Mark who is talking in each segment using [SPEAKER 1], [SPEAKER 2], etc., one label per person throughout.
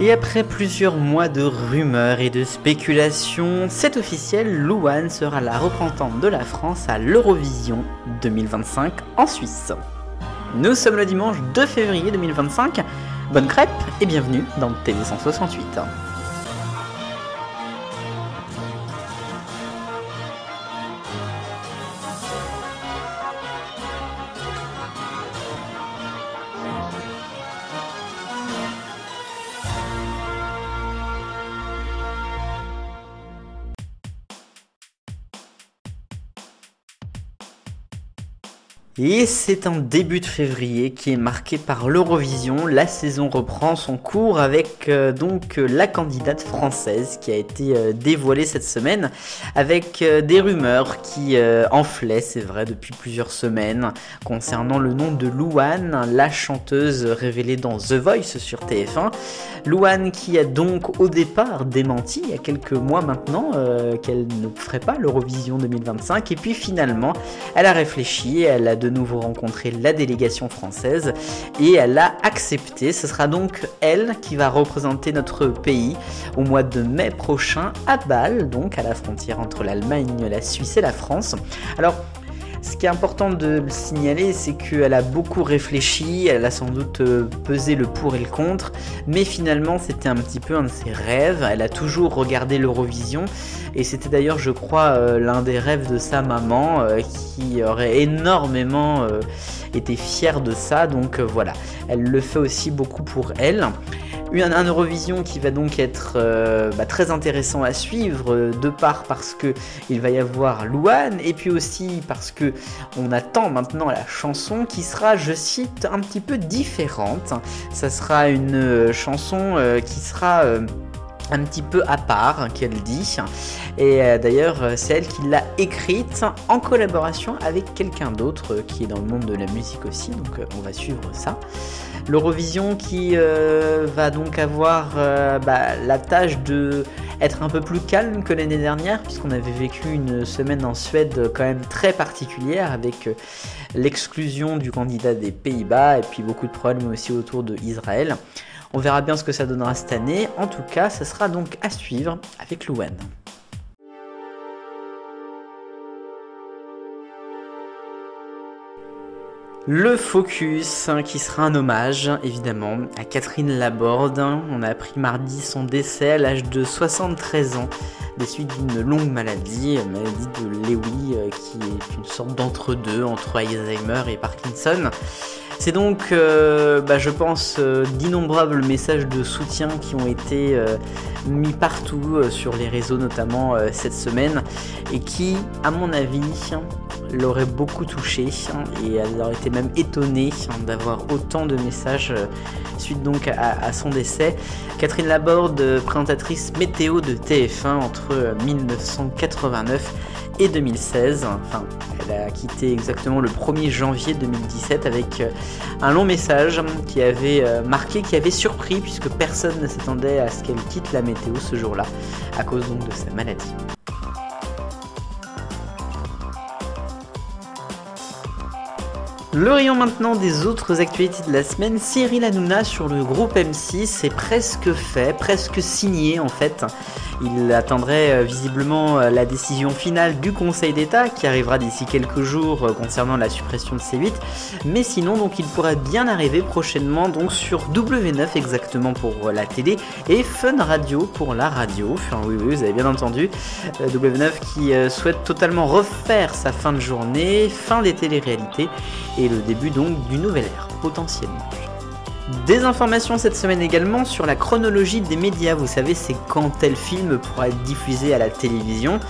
[SPEAKER 1] Et après plusieurs mois de rumeurs et de spéculations, c'est officiel, Louane sera la représentante de la France à l'Eurovision 2025 en Suisse. Nous sommes le dimanche 2 février 2025, bonne crêpe et bienvenue dans TV 168. Et c'est un début de février qui est marqué par l'Eurovision. La saison reprend son cours avec donc la candidate française qui a été dévoilée cette semaine avec des rumeurs qui enflaient, c'est vrai, depuis plusieurs semaines concernant le nom de Louane, la chanteuse révélée dans The Voice sur TF1. Louane qui a donc au départ démenti il y a quelques mois maintenant qu'elle ne ferait pas l'Eurovision 2025 et puis finalement elle a réfléchi, elle a de nouveau rencontré la délégation française et elle a accepté. Ce sera donc elle qui va représenter notre pays au mois de mai prochain à Bâle, donc à la frontière entre l'Allemagne, la Suisse et la France. Alors, ce qui est important de le signaler, c'est qu'elle a beaucoup réfléchi, elle a sans doute pesé le pour et le contre, mais finalement c'était un petit peu un de ses rêves. Elle a toujours regardé l'Eurovision et c'était d'ailleurs, je crois, l'un des rêves de sa maman qui aurait énormément été fière de ça. Donc voilà, elle le fait aussi beaucoup pour elle. Un Eurovision qui va donc être très intéressant à suivre, de part parce que il va y avoir Louane et puis aussi parce que on attend maintenant la chanson qui sera, je cite, un petit peu différente. Ça sera une chanson qui sera un petit peu à part, qu'elle dit, et d'ailleurs c'est elle qui l'a écrite en collaboration avec quelqu'un d'autre qui est dans le monde de la musique aussi, donc on va suivre ça. L'Eurovision qui va donc avoir la tâche de être un peu plus calme que l'année dernière, puisqu'on avait vécu une semaine en Suède quand même très particulière avec l'exclusion du candidat des Pays-Bas et puis beaucoup de problèmes aussi autour de Israël. On verra bien ce que ça donnera cette année. En tout cas, ça sera donc à suivre avec Louane. Le focus qui sera un hommage évidemment à Catherine Laborde. On a appris mardi son décès à l'âge de 73 ans des suites d'une longue maladie de Lewy qui est une sorte d'entre-deux entre Alzheimer et Parkinson. C'est donc, je pense, d'innombrables messages de soutien qui ont été mis partout sur les réseaux, notamment cette semaine, et qui, à mon avis, l'aurait beaucoup touché et elle aurait été même étonnée d'avoir autant de messages suite donc à son décès. Catherine Laborde, présentatrice météo de TF1 entre 1989 et 2016, enfin elle a quitté exactement le 1er janvier 2017 avec un long message qui avait marqué, qui avait surpris puisque personne ne s'attendait à ce qu'elle quitte la météo ce jour-là à cause donc de sa maladie. Le rayon maintenant des autres actualités de la semaine. Cyril Hanouna sur le groupe M6 est presque fait, presque signé en fait. Il attendrait visiblement la décision finale du Conseil d'État qui arrivera d'ici quelques jours concernant la suppression de C8. Mais sinon donc il pourrait bien arriver prochainement donc sur W9 exactement pour la télé et Fun Radio pour la radio. Enfin oui vous avez bien entendu. W9 qui souhaite totalement refaire sa fin de journée, fin des téléréalités et le début donc d'une nouvelle ère potentiellement. Des informations cette semaine également sur la chronologie des médias. Vous savez, c'est quand tel film pourra être diffusé à la télévision.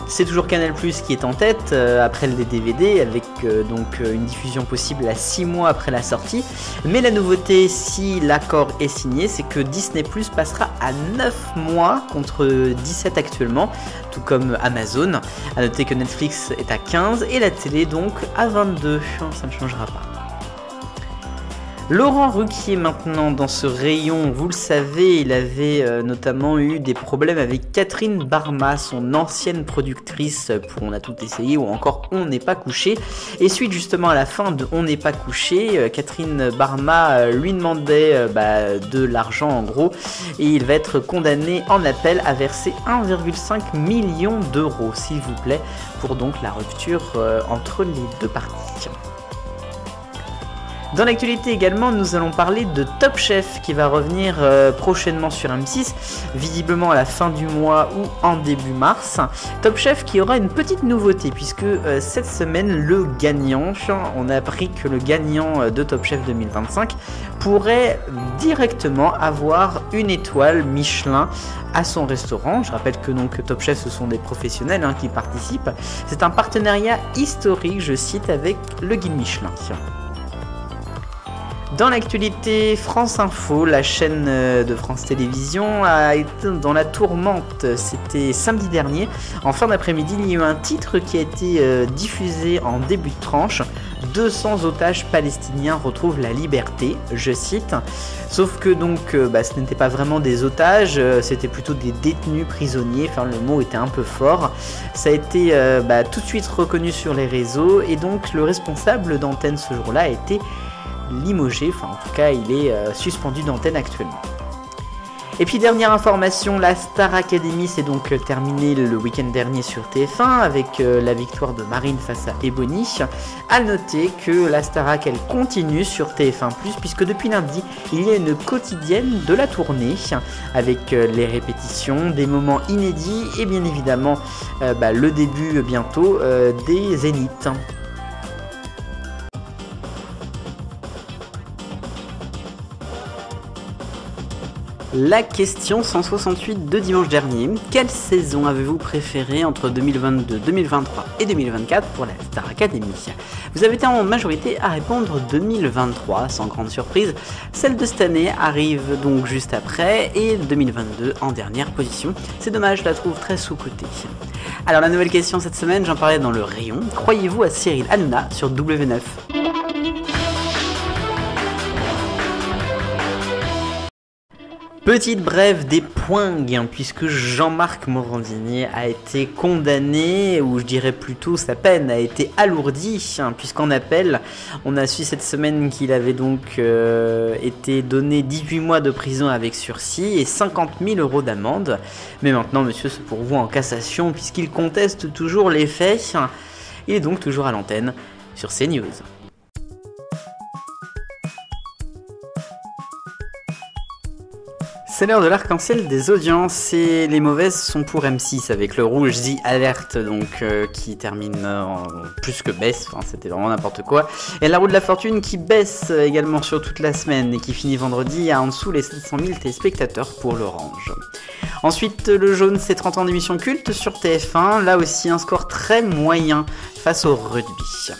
[SPEAKER 1] C'est toujours Canal+ qui est en tête après les DVD avec donc une diffusion possible à 6 mois après la sortie. Mais la nouveauté, si l'accord est signé, c'est que Disney+ passera à 9 mois contre 17 actuellement, tout comme Amazon. A noter que Netflix est à 15 et la télé donc à 22. Ça ne changera pas. Laurent Ruquier maintenant dans ce rayon, vous le savez, il avait notamment eu des problèmes avec Catherine Barma, son ancienne productrice pour On a tout essayé ou encore On n'est pas couché. Et suite justement à la fin de On n'est pas couché, Catherine Barma lui demandait de l'argent en gros et il va être condamné en appel à verser 1,5 million d'euros s'il vous plaît pour donc la rupture entre les deux parties. Dans l'actualité également, nous allons parler de Top Chef qui va revenir prochainement sur M6, visiblement à la fin du mois ou en début mars. Top Chef qui aura une petite nouveauté puisque cette semaine, le gagnant, on a appris que le gagnant de Top Chef 2025 pourrait directement avoir une étoile Michelin à son restaurant. Je rappelle que donc Top Chef ce sont des professionnels qui participent. C'est un partenariat historique, je cite, avec le guide Michelin. Dans l'actualité, France Info, la chaîne de France Télévisions, a été dans la tourmente. C'était samedi dernier. En fin d'après-midi, il y a eu un titre qui a été diffusé en début de tranche. 200 otages palestiniens retrouvent la liberté, je cite. Sauf que donc, ce n'était pas vraiment des otages, c'était plutôt des détenus prisonniers. Enfin, le mot était un peu fort. Ça a été tout de suite reconnu sur les réseaux. Et donc, le responsable d'antenne ce jour-là a été limogé, enfin en tout cas il est suspendu d'antenne actuellement. Et puis dernière information, la Star Academy s'est donc terminée le week-end dernier sur TF1 avec la victoire de Marine face à Ebony. A noter que la Starac elle continue sur TF1+, puisque depuis lundi il y a une quotidienne de la tournée avec les répétitions, des moments inédits et bien évidemment le début bientôt des Zéniths. La question 168 de dimanche dernier, quelle saison avez-vous préférée entre 2022, 2023 et 2024 pour la Star Academy? Vous avez été en majorité à répondre 2023, sans grande surprise. Celle de cette année arrive donc juste après et 2022 en dernière position. C'est dommage, je la trouve très sous-cotée. Alors la nouvelle question cette semaine, j'en parlais dans le rayon. Croyez-vous à Cyril Hanouna sur W9? Petite brève des poingues, puisque Jean-Marc Morandini a été condamné, ou je dirais plutôt sa peine a été alourdie, puisqu'en appel, on a su cette semaine qu'il avait donc été donné 18 mois de prison avec sursis et 50 000 euros d'amende. Mais maintenant, monsieur se pourvoit en cassation, puisqu'il conteste toujours les faits. Il est donc toujours à l'antenne sur CNews. C'est l'heure de l'arc-en-ciel des audiences et les mauvaises sont pour M6 avec le rouge The Alert donc qui termine en plus que baisse, enfin c'était vraiment n'importe quoi. Et la roue de la fortune qui baisse également sur toute la semaine et qui finit vendredi à en dessous les 700 000 téléspectateurs pour l'orange. Ensuite le jaune c'est 30 ans d'émission culte sur TF1, là aussi un score très moyen face au rugby.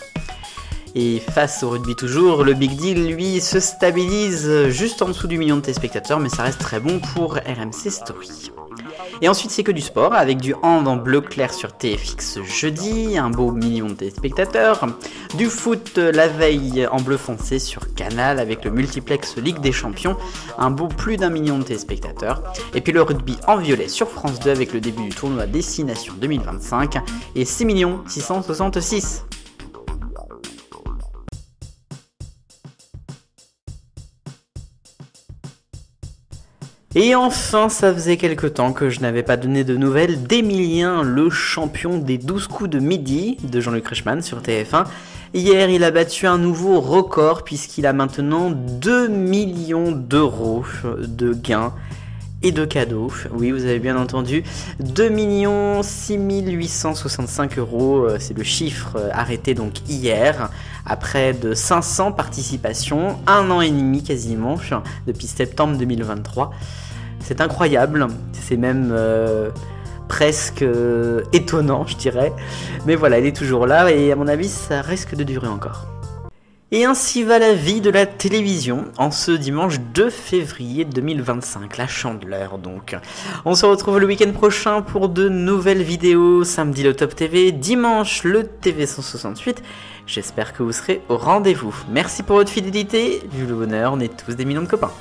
[SPEAKER 1] Et face au rugby toujours, le Big Deal, lui, se stabilise juste en dessous du million de téléspectateurs, mais ça reste très bon pour RMC Story. Et ensuite, c'est que du sport, avec du hand en bleu clair sur TFX jeudi, un beau million de téléspectateurs. Du foot la veille en bleu foncé sur Canal, avec le multiplex Ligue des Champions, un beau plus d'1 million de téléspectateurs. Et puis le rugby en violet sur France 2, avec le début du tournoi Destination 2025, et 6 666 000. Et enfin, ça faisait quelque temps que je n'avais pas donné de nouvelles d'Emilien, le champion des 12 coups de midi de Jean-Luc Reichmann sur TF1. Hier, il a battu un nouveau record puisqu'il a maintenant 2 millions d'euros de gains et de cadeaux. Oui, vous avez bien entendu, 2 6 865 euros, c'est le chiffre arrêté donc hier, après de 500 participations, 1 an et demi quasiment, depuis septembre 2023. C'est incroyable, c'est même presque étonnant, je dirais. Mais voilà, il est toujours là et à mon avis, ça risque de durer encore. Et ainsi va la vie de la télévision en ce dimanche 2 février 2025, la Chandeleur donc. On se retrouve le week-end prochain pour de nouvelles vidéos, samedi le Top TV, dimanche le TV 168. J'espère que vous serez au rendez-vous. Merci pour votre fidélité, vive le bonheur, on est tous des millions de copains.